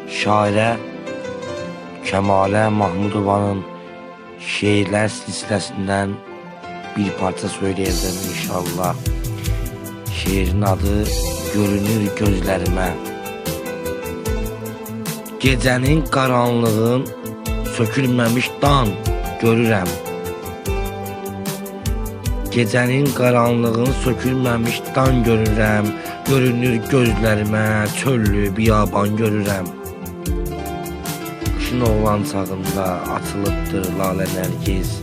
şairə Kəmalə Mahmudovanın şeirlər silsiləsindən bir parça söyləyəcəm inşallah. Şeirin adı Görünür Gözlərimə. Gecənin qaranlığın sökülməmiş dan görürəm. Gecənin qaranlığın sökülməmiş dan görürəm. Görünür gözlərimə çöllü biyaban görürəm. Qışın oğlan çağında açılıbdır lalə nərgiz.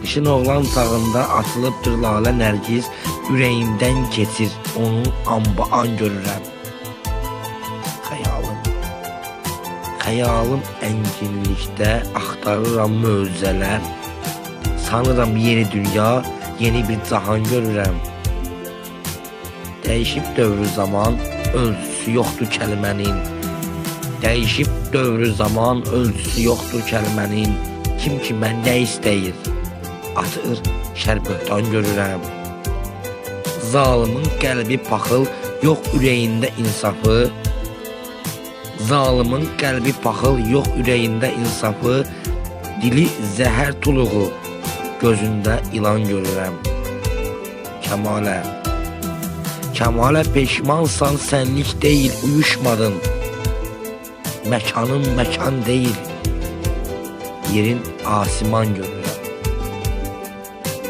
Qışın oğlan çağında açılıbdır lalə nərgiz. Ürəyimdən keçir onu amba-an görürəm. Xəyalım ənginlikdə axtarıram möcüzələr. Sanıram yeni dünya, yeni bir cahan görürəm. Dəyişib dövrü zaman, ölçüsü yoxdur kəlmənin. Dəyişib dövrü zaman, ölçüsü yoxdur kəlmənin. Kim ki məndə istəyir, atır şərböhtan görürəm. Zalimin qəlbi paxıl, yox ürəyində insafı. Zalimin qəlbi paxıl, yox ürəyində insafı. Dili zəhər tuluğu, gözündə ilan görürəm. Kəmalə peşmansan, sənlik deyil, uyuşmadın. Məkanın məkan deyil, yerin asiman görürəm.